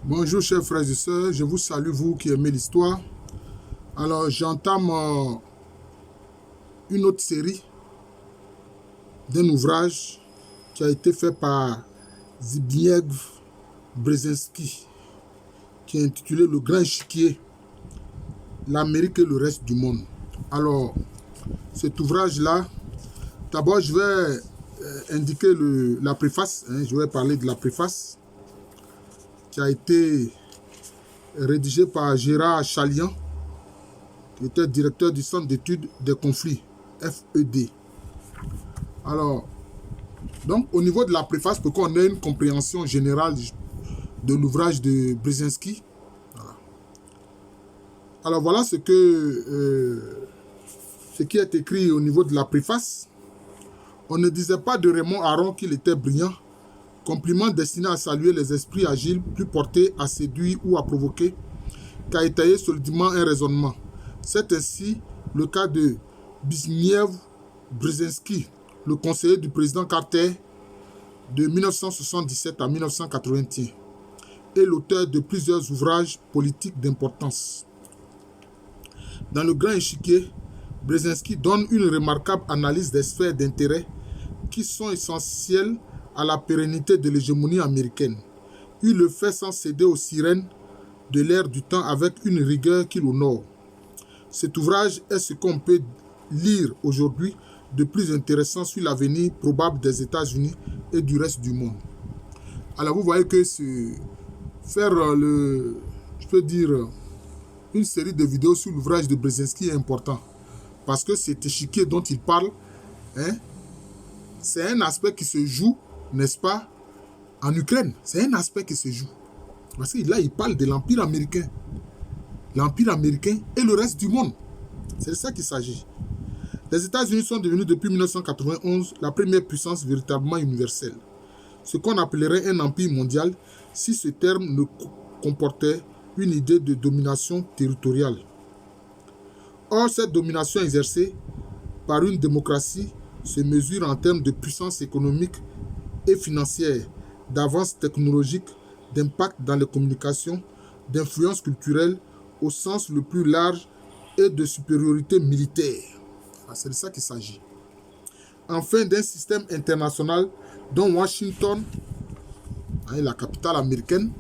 Bonjour chers frères et sœurs, je vous salue vous qui aimez l'histoire. Alors j'entame une autre série d'un ouvrage qui a été fait par Zbigniew Brzezinski, qui est intitulé Le Grand Échiquier, l'Amérique et le reste du monde. Alors cet ouvrage-là, d'abord je vais indiquer la préface, je vais parler de la préface qui a été rédigée par Gérard Chalian, qui était directeur du Centre d'études des conflits, FED. Alors, donc au niveau de la préface, pour qu'on ait une compréhension générale de l'ouvrage de Brzezinski, voilà. Alors voilà ce qui est écrit au niveau de la préface. On ne disait pas de Raymond Aron qu'il était brillant, compliment destiné à saluer les esprits agiles, plus portés à séduire ou à provoquer, qu'à étayer solidement un raisonnement. C'est ainsi le cas de Zbigniew Brzezinski, le conseiller du président Carter de 1977 à 1981 et l'auteur de plusieurs ouvrages politiques d'importance. Dans le Grand Échiquier, Brzezinski donne une remarquable analyse des sphères d'intérêt qui sont essentielles à la pérennité de l'hégémonie américaine. Il le fait sans céder aux sirènes de l'ère du temps avec une rigueur qui l'honore. Cet ouvrage est ce qu'on peut lire aujourd'hui de plus intéressant sur l'avenir probable des États-Unis et du reste du monde. Alors vous voyez que faire une série de vidéos sur l'ouvrage de Brzezinski est important. Parce que cet échiquier dont il parle, c'est un aspect qui se joue, n'est-ce pas, en Ukraine. C'est un aspect qui se joue. Parce que là, il parle de l'Empire américain. L'Empire américain et le reste du monde. C'est de ça qu'il s'agit. Les États-Unis sont devenus depuis 1991 la première puissance véritablement universelle. Ce qu'on appellerait un empire mondial si ce terme ne comportait une idée de domination territoriale. Or, cette domination exercée par une démocratie se mesure en termes de puissance économique et financière, d'avance technologique, d'impact dans les communications, d'influence culturelle au sens le plus large et de supériorité militaire. C'est de ça qu'il s'agit. Enfin, d'un système international dont Washington, la capitale américaine,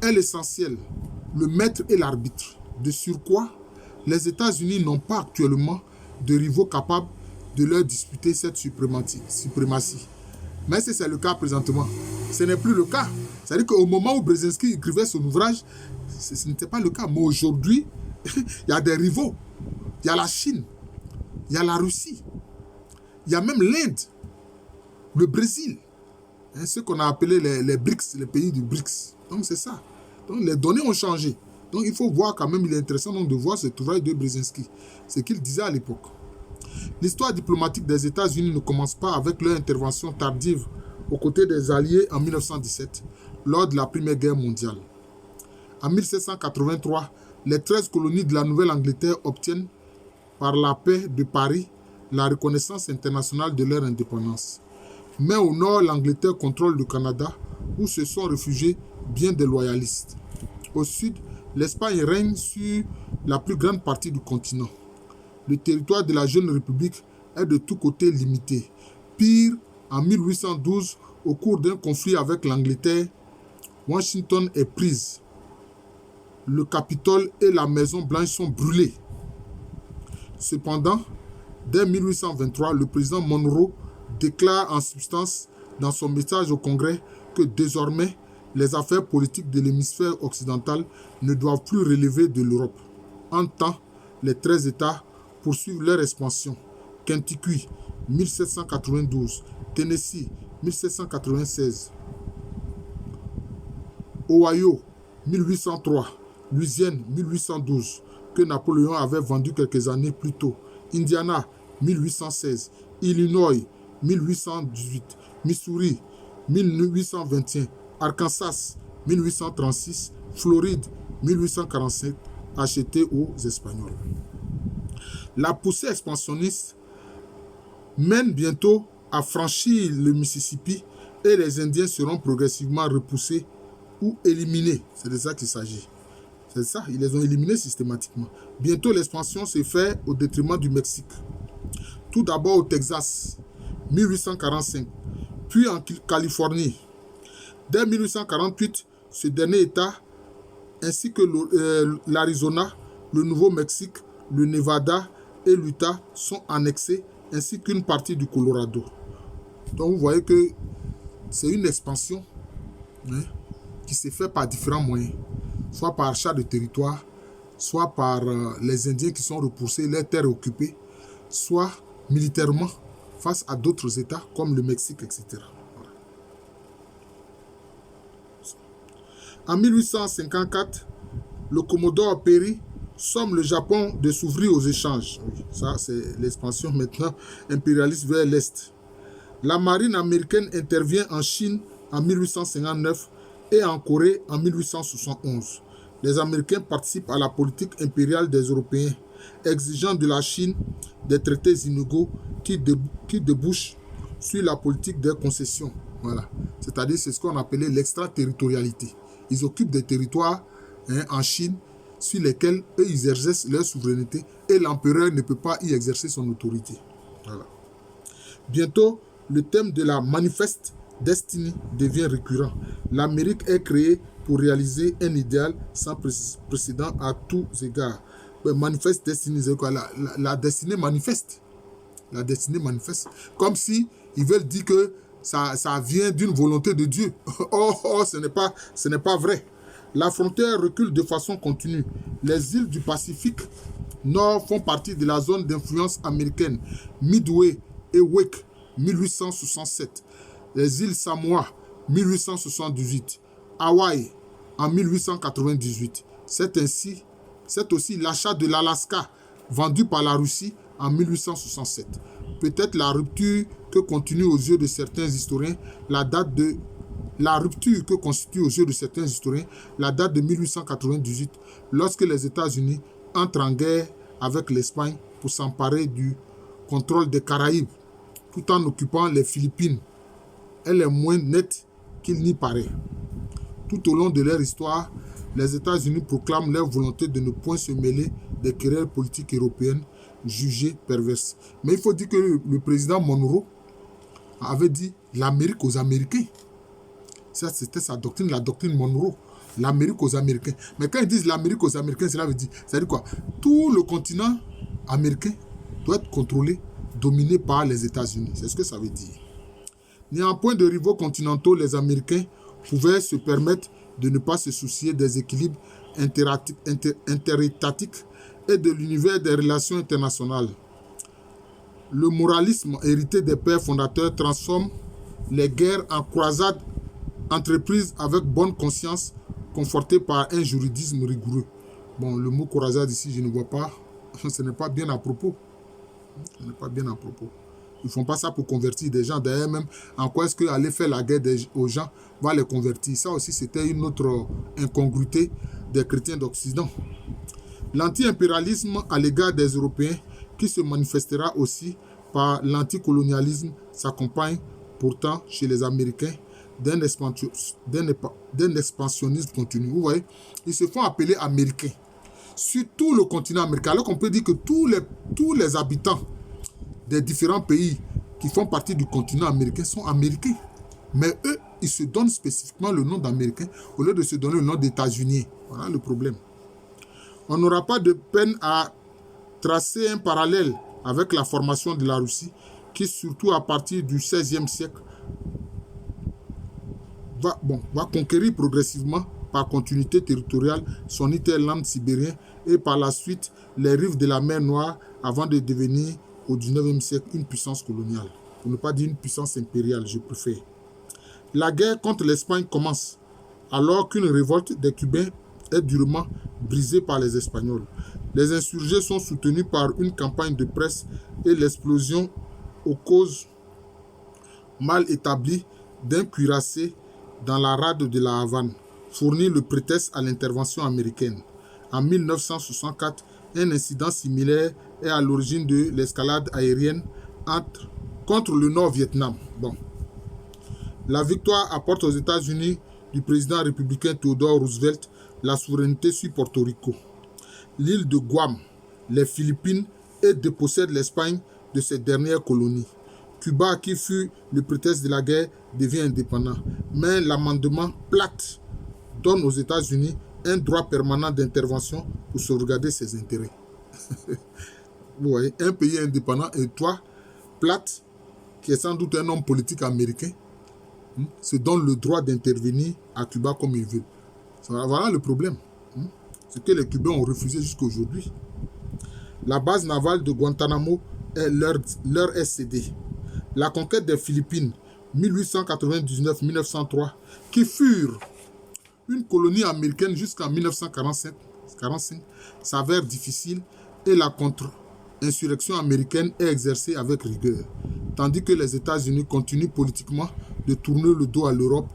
est l'essentiel, le maître et l'arbitre. De surcroît, les États-Unis n'ont pas actuellement de rivaux capables de leur disputer cette suprématie. Mais c'est le cas présentement. Ce n'est plus le cas. C'est-à-dire qu'au moment où Brzezinski écrivait son ouvrage, ce n'était pas le cas. Mais aujourd'hui, il y a des rivaux. Il y a la Chine, il y a la Russie, il y a même l'Inde, le Brésil, ce qu'on a appelé les BRICS, les pays du BRICS. Donc c'est ça. Donc les données ont changé. Donc il faut voir quand même, il est intéressant donc, de voir cet ouvrage de Brzezinski, ce qu'il disait à l'époque. L'histoire diplomatique des États-Unis ne commence pas avec leur intervention tardive aux côtés des Alliés en 1917, lors de la Première Guerre mondiale. En 1783, les 13 colonies de la Nouvelle-Angleterre obtiennent, par la paix de Paris, la reconnaissance internationale de leur indépendance. Mais au nord, l'Angleterre contrôle le Canada, où se sont réfugiés bien des loyalistes. Au sud, l'Espagne règne sur la plus grande partie du continent. Le territoire de la jeune République est de tous côtés limité. Pire, en 1812, au cours d'un conflit avec l'Angleterre, Washington est prise. Le Capitole et la Maison Blanche sont brûlés. Cependant, dès 1823, le président Monroe déclare en substance dans son message au Congrès que désormais, les affaires politiques de l'hémisphère occidental ne doivent plus relever de l'Europe. En temps, les 13 États poursuivent leur expansion. Kentucky, 1792, Tennessee, 1796, Ohio, 1803, Louisiane, 1812, que Napoléon avait vendu quelques années plus tôt, Indiana, 1816, Illinois, 1818, Missouri, 1821, Arkansas, 1836, Floride, 1847, acheté aux Espagnols. La poussée expansionniste mène bientôt à franchir le Mississippi et les Indiens seront progressivement repoussés ou éliminés. C'est de ça qu'il s'agit. C'est ça, ils les ont éliminés systématiquement. Bientôt, l'expansion se fait au détriment du Mexique. Tout d'abord au Texas, 1845, puis en Californie. Dès 1848, ce dernier État, ainsi que l'Arizona, le Nouveau-Mexique, le Nevada et l'Utah sont annexés, ainsi qu'une partie du Colorado. Donc vous voyez que c'est une expansion qui se fait par différents moyens, soit par achat de territoire, soit par les Indiens qui sont repoussés, les terres occupées, soit militairement face à d'autres États comme le Mexique, etc. Voilà. En 1854, le Commodore Perry somme le Japon de s'ouvrir aux échanges. Oui, ça, c'est l'expansion maintenant impérialiste vers l'Est. La marine américaine intervient en Chine en 1859 et en Corée en 1871. Les Américains participent à la politique impériale des Européens, exigeant de la Chine des traités inégaux qui débouchent sur la politique des concessions. Voilà. C'est-à-dire, c'est ce qu'on appelait l'extraterritorialité. Ils occupent des territoires en Chine sur lesquels eux, ils exercent leur souveraineté et l'empereur ne peut pas y exercer son autorité. Voilà. Bientôt, le thème de la Manifeste Destiny devient récurrent. L'Amérique est créée pour réaliser un idéal sans précédent à tous égards. Manifeste Destiny, c'est quoi? La destinée manifeste. La destinée manifeste. Comme si ils veulent dire que ça vient d'une volonté de Dieu. Ce n'est pas vrai. La frontière recule de façon continue. Les îles du Pacifique Nord font partie de la zone d'influence américaine. Midway et Wake, 1867. Les îles Samoa, 1878. Hawaï, en 1898. C'est aussi l'achat de l'Alaska, vendu par la Russie en 1867. Peut-être la rupture que continue aux yeux de certains historiens la rupture que constitue aux yeux de certains historiens la date de 1898, lorsque les États-Unis entrent en guerre avec l'Espagne pour s'emparer du contrôle des Caraïbes, tout en occupant les Philippines. Elle est moins nette qu'il n'y paraît. Tout au long de leur histoire, les États-Unis proclament leur volonté de ne point se mêler des querelles politiques européennes jugées perverses. Mais il faut dire que le président Monroe avait dit l'Amérique aux Américains. Ça, c'était sa doctrine, la doctrine Monroe. L'Amérique aux Américains. Mais quand ils disent l'Amérique aux Américains, cela veut dire quoi? Tout le continent américain doit être contrôlé, dominé par les États-Unis. C'est ce que ça veut dire. N'ayant point de rivaux continentaux, les Américains pouvaient se permettre de ne pas se soucier des équilibres interétatiques et de l'univers des relations internationales. Le moralisme hérité des pères fondateurs transforme les guerres en croisades entreprises avec bonne conscience, confortées par un juridisme rigoureux. Bon, le mot croisade ici, je ne vois pas. Ce n'est pas bien à propos. Ce n'est pas bien à propos. Ils ne font pas ça pour convertir des gens. D'ailleurs, même, en quoi est-ce qu'aller faire la guerre aux gens va les convertir? Ça aussi, c'était une autre incongruité des chrétiens d'Occident. L'anti-impérialisme à l'égard des Européens, qui se manifestera aussi par l'anticolonialisme, s'accompagne pourtant chez les Américains d'un expansionnisme continu. Vous voyez, ils se font appeler Américains sur tout le continent américain, alors qu'on peut dire que tous les habitants des différents pays qui font partie du continent américain sont américains. Mais eux, ils se donnent spécifiquement le nom d'Américains au lieu de se donner le nom d'États-Unis. Voilà le problème. On n'aura pas de peine à tracer un parallèle avec la formation de la Russie, qui surtout à partir du XVIe siècle va conquérir progressivement par continuité territoriale son hinterland sibérien et par la suite les rives de la mer Noire avant de devenir au XIXe siècle une puissance coloniale. Pour ne pas dire une puissance impériale, je préfère. La guerre contre l'Espagne commence alors qu'une révolte des Cubains est durement brisée par les Espagnols. Les insurgés sont soutenus par une campagne de presse et l'explosion aux causes mal établies d'un cuirassé dans la rade de la Havane fournit le prétexte à l'intervention américaine. En 1964, un incident similaire est à l'origine de l'escalade aérienne contre le Nord-Vietnam. Bon. La victoire apporte aux États-Unis du président républicain Theodore Roosevelt la souveraineté sur Porto Rico, l'île de Guam, les Philippines et dépossède l'Espagne de ses dernières colonies. Cuba, qui fut le prétexte de la guerre, devient indépendant. Mais l'amendement Platt donne aux États-Unis un droit permanent d'intervention pour sauvegarder ses intérêts. Vous voyez, un pays indépendant et toi, Platt, qui est sans doute un homme politique américain, se donne le droit d'intervenir à Cuba comme il veut. Voilà le problème. Ce que les Cubains ont refusé jusqu'à aujourd'hui. La base navale de Guantanamo leur est cédée. La conquête des Philippines, 1899-1903, qui furent une colonie américaine jusqu'en 1945, s'avère difficile et la contre-insurrection américaine est exercée avec rigueur, tandis que les États-Unis continuent politiquement de tourner le dos à l'Europe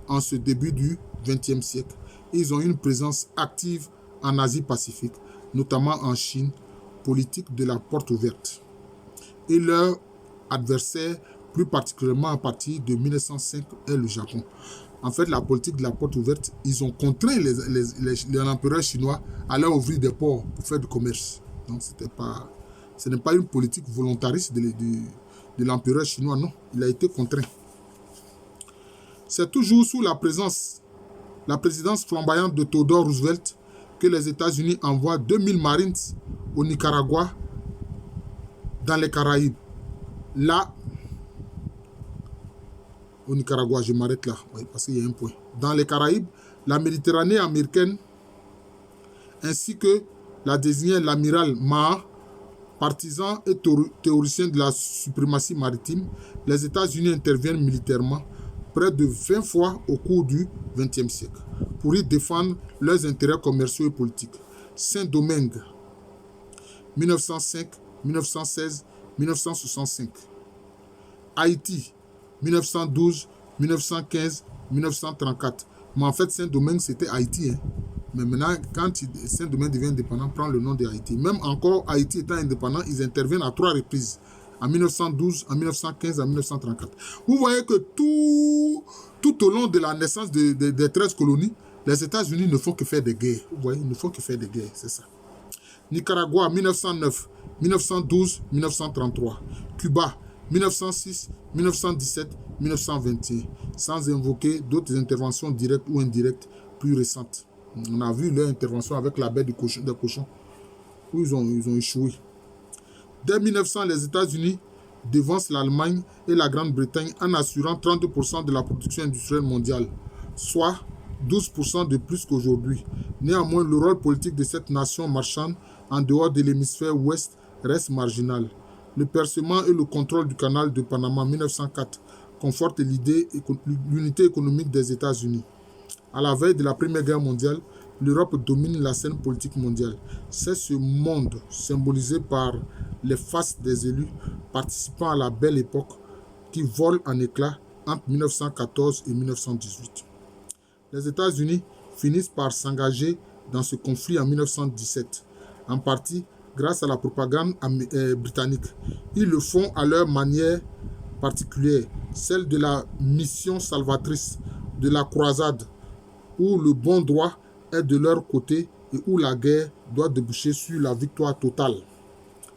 en ce début du XXe siècle. Ils ont une présence active en Asie-Pacifique, notamment en Chine, politique de la porte ouverte. Et leur adversaire, plus particulièrement à partir de 1905, est le Japon. En fait, la politique de la porte ouverte, ils ont contraint l'empereur chinois à leur ouvrir des ports pour faire du commerce. Donc, ce n'est pas une politique volontariste de l'empereur chinois, non. Il a été contraint. C'est toujours sous la présidence flamboyante de Theodore Roosevelt que les États-Unis envoient 2000 Marines au Nicaragua, dans les Caraïbes. Là, au Nicaragua, je m'arrête là, oui, parce qu'il y a un point. Dans les Caraïbes, la Méditerranée américaine, ainsi que la désignée l'amiral Maha, partisan et théoricien de la suprématie maritime, les États-Unis interviennent militairement près de 20 fois au cours du XXe siècle pour y défendre leurs intérêts commerciaux et politiques. Saint-Domingue, 1905, 1916, 1965. Haïti, 1912, 1915, 1934. Mais en fait, Saint-Domingue, c'était Haïti. Mais maintenant, quand Saint-Domingue devient indépendant, prend le nom de Haïti. Même encore, Haïti étant indépendant, ils interviennent à 3 reprises. En 1912, en 1915, en 1934. Vous voyez que tout au long de la naissance des 13 colonies, les États-Unis ne font que faire des guerres. Vous voyez, ils ne font que faire des guerres, c'est ça. Nicaragua, 1909, 1912, 1933. Cuba, 1906, 1917, 1921. Sans invoquer d'autres interventions directes ou indirectes plus récentes. On a vu leur intervention avec la baie des cochons, où ils ont échoué. Dès 1900, les États-Unis devancent l'Allemagne et la Grande-Bretagne en assurant 32% de la production industrielle mondiale, soit 12% de plus qu'aujourd'hui. Néanmoins, le rôle politique de cette nation marchande en dehors de l'hémisphère ouest reste marginal. Le percement et le contrôle du canal de Panama en 1904 confortent l'unité économique des États-Unis. À la veille de la Première Guerre mondiale, l'Europe domine la scène politique mondiale. C'est ce monde symbolisé par les faces des élus participant à la belle époque qui vole en éclats entre 1914 et 1918. Les États-Unis finissent par s'engager dans ce conflit en 1917, en partie grâce à la propagande britannique. Ils le font à leur manière particulière, celle de la mission salvatrice, de la croisade, où le bon droit est de leur côté et où la guerre doit déboucher sur la victoire totale.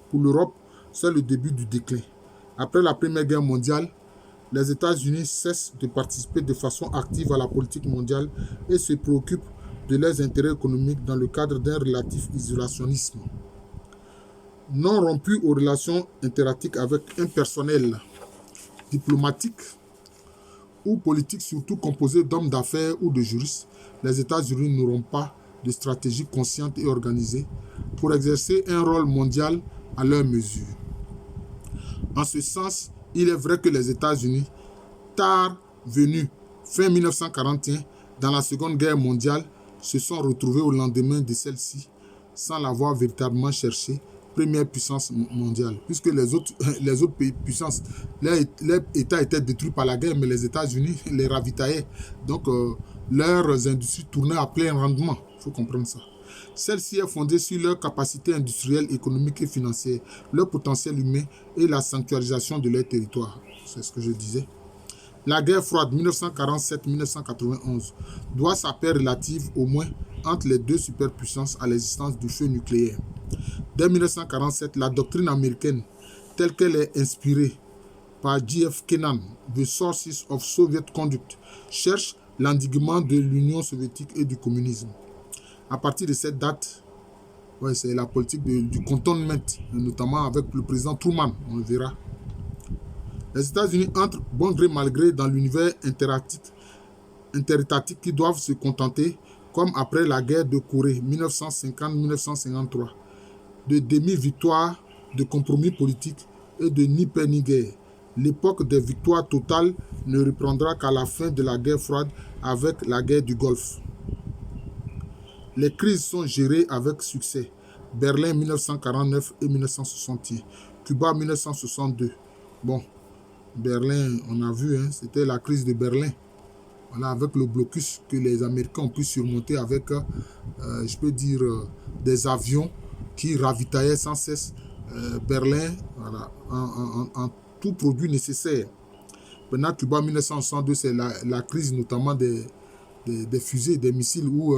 Pour l'Europe, c'est le début du déclin. Après la Première Guerre mondiale, les États-Unis cessent de participer de façon active à la politique mondiale et se préoccupent de leurs intérêts économiques dans le cadre d'un relatif isolationnisme. Non rompu aux relations interétatiques avec un personnel diplomatique ou politique surtout composé d'hommes d'affaires ou de juristes, les États-Unis n'auront pas de stratégie consciente et organisée pour exercer un rôle mondial à leur mesure. En ce sens, il est vrai que les États-Unis, tard venus fin 1941 dans la Seconde Guerre mondiale, se sont retrouvés au lendemain de celle-ci sans l'avoir véritablement cherché, première puissance mondiale, puisque les autres puissances, leur État était détruit par la guerre, mais les États-Unis les ravitaillaient. Donc, leurs industries tournaient à plein rendement. Il faut comprendre ça. Celle-ci est fondée sur leur capacité industrielle, économique et financière, leur potentiel humain et la sanctuarisation de leur territoire. C'est ce que je disais. La guerre froide 1947-1991 doit sa paix relative au moins entre les deux superpuissances à l'existence du feu nucléaire. Dès 1947, la doctrine américaine, telle qu'elle est inspirée par J.F. Kennan, The Sources of Soviet Conduct, cherche l'endiguement de l'Union soviétique et du communisme. À partir de cette date, c'est la politique du cantonnement, notamment avec le président Truman, on le verra. Les États-Unis entrent bon gré mal gré dans l'univers interétatique qui doivent se contenter, comme après la guerre de Corée 1950-1953, de demi-victoires, de compromis politiques et de ni paix ni guerre. L'époque des victoires totales ne reprendra qu'à la fin de la guerre froide avec la guerre du Golfe. Les crises sont gérées avec succès. Berlin 1949 et 1961. Cuba 1962. Bon, Berlin, on a vu, c'était la crise de Berlin. Voilà, avec le blocus que les Américains ont pu surmonter avec, je peux dire, des avions qui ravitaillaient sans cesse Berlin, voilà, en tout produit nécessaire. Maintenant, Cuba 1962, c'est la crise notamment des fusées, des missiles où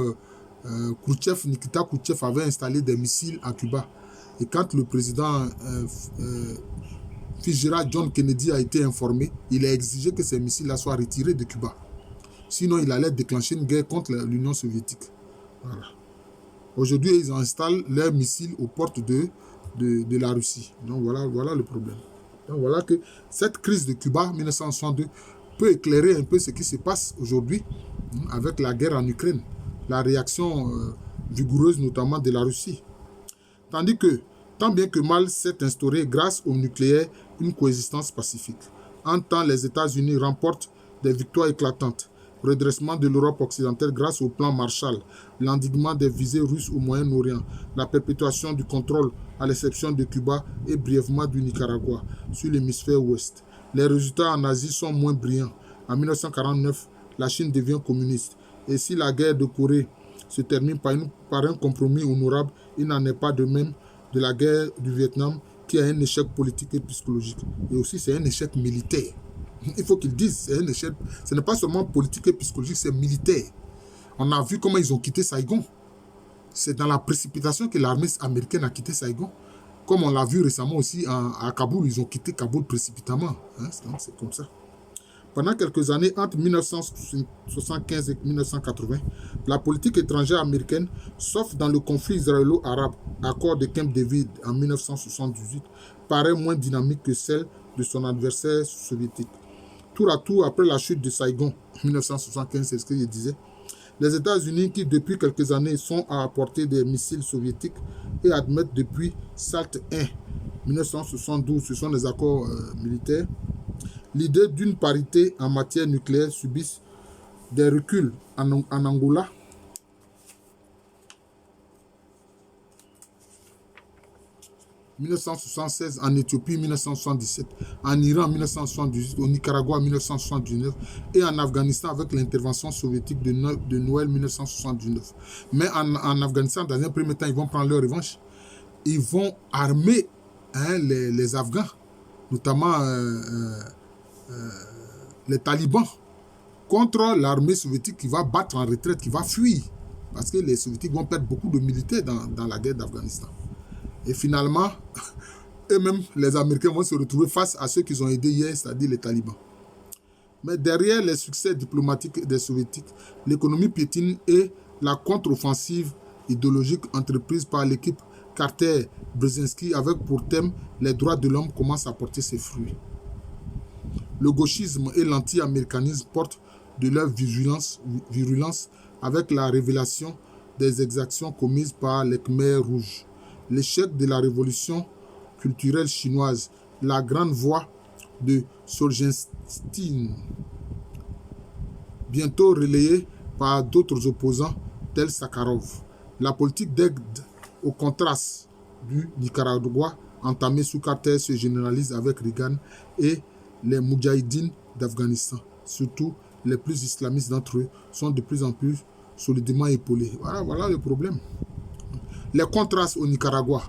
Nikita Khrouchtchev avait installé des missiles à Cuba. Et quand le président Fitzgerald John Kennedy a été informé, il a exigé que ces missiles-là soient retirés de Cuba. Sinon, il allait déclencher une guerre contre l'Union soviétique. Voilà. Aujourd'hui, ils installent leurs missiles aux portes de la Russie. Donc voilà le problème. Donc voilà que cette crise de Cuba 1962 peut éclairer un peu ce qui se passe aujourd'hui avec la guerre en Ukraine, la réaction vigoureuse notamment de la Russie. Tandis que, tant bien que mal, s'est instaurée grâce au nucléaire une coexistence pacifique. En temps, les États-Unis remportent des victoires éclatantes. Redressement de l'Europe occidentale grâce au plan Marshall, l'endiguement des visées russes au Moyen-Orient, la perpétuation du contrôle, à l'exception de Cuba et brièvement du Nicaragua, sur l'hémisphère ouest. Les résultats en Asie sont moins brillants. En 1949, la Chine devient communiste. Et si la guerre de Corée se termine par un compromis honorable, il n'en est pas de même de la guerre du Vietnam qui a un échec politique et psychologique. Et aussi, c'est un échec militaire. Il faut qu'ils disent, c'est un échec. Ce n'est pas seulement politique et psychologique, c'est militaire. On a vu comment ils ont quitté Saigon. C'est dans la précipitation que l'armée américaine a quitté Saigon. Comme on l'a vu récemment aussi à Kaboul, ils ont quitté Kaboul précipitamment. C'est comme ça. Pendant quelques années, entre 1975 et 1980, la politique étrangère américaine, sauf dans le conflit israélo-arabe, accord de Camp David en 1978, paraît moins dynamique que celle de son adversaire soviétique. Tour à tour, après la chute de Saigon, 1975, c'est ce que je disais, les États-Unis, qui depuis quelques années sont à apporter des missiles soviétiques et admettent depuis SALT I, 1972, ce sont les accords militaires, l'idée d'une parité en matière nucléaire subissent des reculs en Angola, en 1976, en Éthiopie 1977, en Iran 1978, au Nicaragua 1979 et en Afghanistan avec l'intervention soviétique de Noël 1979. Mais en Afghanistan, dans un premier temps, ils vont prendre leur revanche. Ils vont armer les Afghans, notamment les talibans, contre l'armée soviétique qui va battre en retraite, qui va fuir. Parce que les soviétiques vont perdre beaucoup de militaires dans la guerre d'Afghanistan. Et finalement, eux-mêmes, les Américains vont se retrouver face à ceux qu'ils ont aidés hier, c'est-à-dire les talibans. Mais derrière les succès diplomatiques des soviétiques, l'économie piétine et la contre-offensive idéologique entreprise par l'équipe Carter-Brzezinski avec pour thème les droits de l'homme commencent à porter ses fruits. Le gauchisme et l'anti-américanisme portent de leur virulence avec la révélation des exactions commises par les Khmers rouges. L'échec de la révolution culturelle chinoise, la grande voix de Solzhenitsyn, bientôt relayée par d'autres opposants tels Sakharov. La politique d'aide au contraste du Nicaragua entamée sous Carter se généralise avec Reagan et les Moudjahidines d'Afghanistan. Surtout, les plus islamistes d'entre eux sont de plus en plus solidement épaulés. Voilà le problème. Les contrastes au Nicaragua,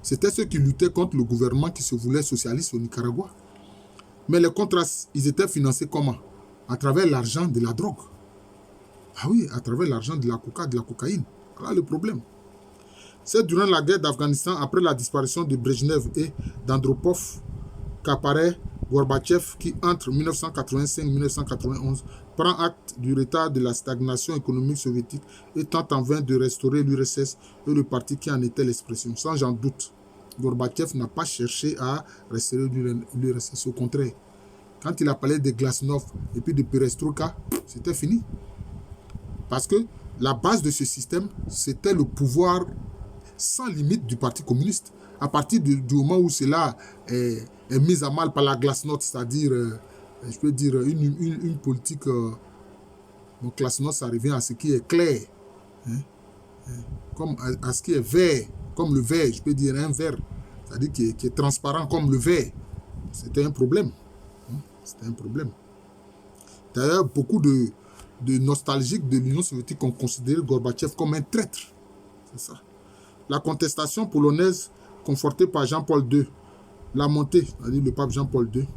c'était ceux qui luttaient contre le gouvernement qui se voulait socialiste au Nicaragua. Mais les contras, ils étaient financés comment? À travers l'argent de la drogue. Ah oui, à travers l'argent de la coca, de la cocaïne. Voilà le problème. C'est durant la guerre d'Afghanistan, après la disparition de Brejnev et d'Andropov, qu'apparaît Gorbatchev qui, entre 1985 et 1991, prend acte du retard de la stagnation économique soviétique et tente en vain de restaurer l'URSS et le parti qui en était l'expression. Sans j'en doute, Gorbatchev n'a pas cherché à restaurer l'URSS. Au contraire, quand il a parlé de Glasnost et puis de Perestroïka, c'était fini. Parce que la base de ce système, c'était le pouvoir sans limite du Parti communiste. À partir du moment où cela est mis à mal par la Glasnost, c'est-à-dire, je peux dire, une politique, donc Glasnost, ça revient à ce qui est clair, hein, comme à ce qui est vert, comme le verre, je peux dire un verre, c'est-à-dire qui est transparent comme le verre. C'était un problème. Hein, c'était un problème. D'ailleurs, beaucoup de nostalgiques de l'Union soviétique ont considéré Gorbatchev comme un traître. C'est ça. La contestation polonaise confortée par Jean-Paul II, la montée, c'est-à-dire le pape Jean-Paul II,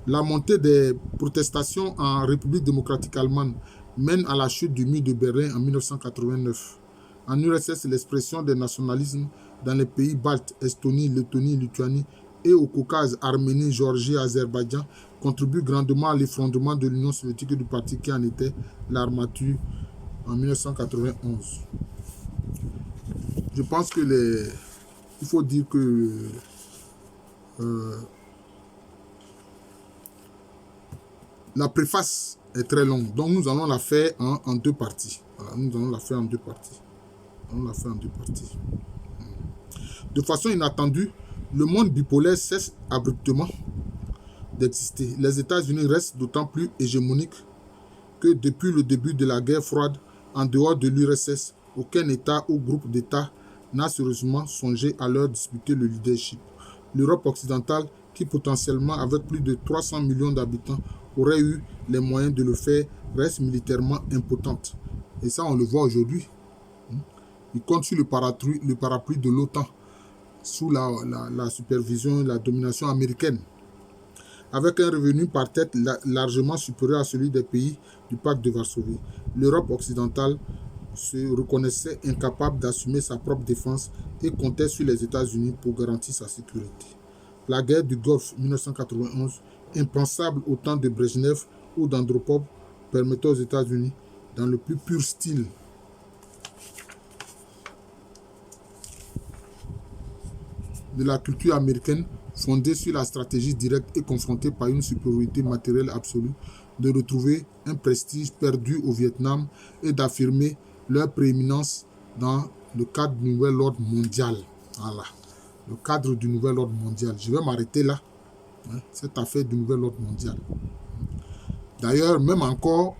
la montée des protestations en République démocratique allemande mène à la chute du mur de Berlin en 1989. En URSS, l'expression des nationalismes dans les pays baltes, Estonie, Lettonie, Lituanie et au Caucase, Arménie, Géorgie, Azerbaïdjan, contribue grandement à l'effondrement de l'Union soviétique et du parti qui en était l'armature en 1991. Je pense que il faut dire que la préface est très longue, donc nous allons la faire en deux parties. Voilà, nous allons la faire en deux parties. De façon inattendue, le monde bipolaire cesse abruptement d'exister. Les États-Unis restent d'autant plus hégémoniques que depuis le début de la guerre froide, en dehors de l'URSS, aucun État ou groupe d'États n'a sérieusement songé à leur disputer le leadership. L'Europe occidentale, qui potentiellement avec plus de 300 millions d'habitants aurait eu les moyens de le faire, reste militairement impotente. Et ça, on le voit aujourd'hui. Il compte sur le parapluie de l'OTAN, sous la supervision et la domination américaine, avec un revenu par tête largement supérieur à celui des pays du pacte de Varsovie. L'Europe occidentale se reconnaissait incapable d'assumer sa propre défense et comptait sur les États-Unis pour garantir sa sécurité. La guerre du Golfe 1991, impensable au temps de Brejnev ou d'Andropov, permettait aux États-Unis, dans le plus pur style de la culture américaine, fondée sur la stratégie directe et confrontée par une supériorité matérielle absolue, de retrouver un prestige perdu au Vietnam et d'affirmer leur prééminence dans le cadre du nouvel ordre mondial. Voilà, le cadre du nouvel ordre mondial. Je vais m'arrêter là, cette affaire du nouvel ordre mondial. D'ailleurs, même encore,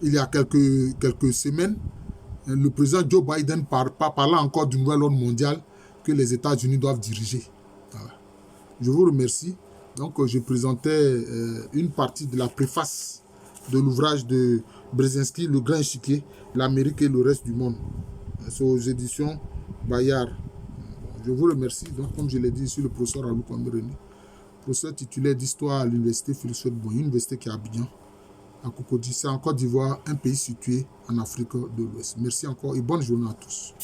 il y a quelques semaines, le président Joe Biden parlant encore du nouvel ordre mondial que les États-Unis doivent diriger. Voilà. Je vous remercie. Donc, je présentais une partie de la préface de l'ouvrage de Brzezinski, Le Grand Échiquier, l'Amérique et le reste du monde. C'est aux éditions Bayard. Je vous remercie. Donc, comme je l'ai dit, je suis le professeur Alou Kwame René, professeur titulaire d'histoire à l'université Félix Houphouët-Boigny, université qui est à Abidjan, à Cocody. C'est en Côte d'Ivoire, un pays situé en Afrique de l'Ouest. Merci encore et bonne journée à tous.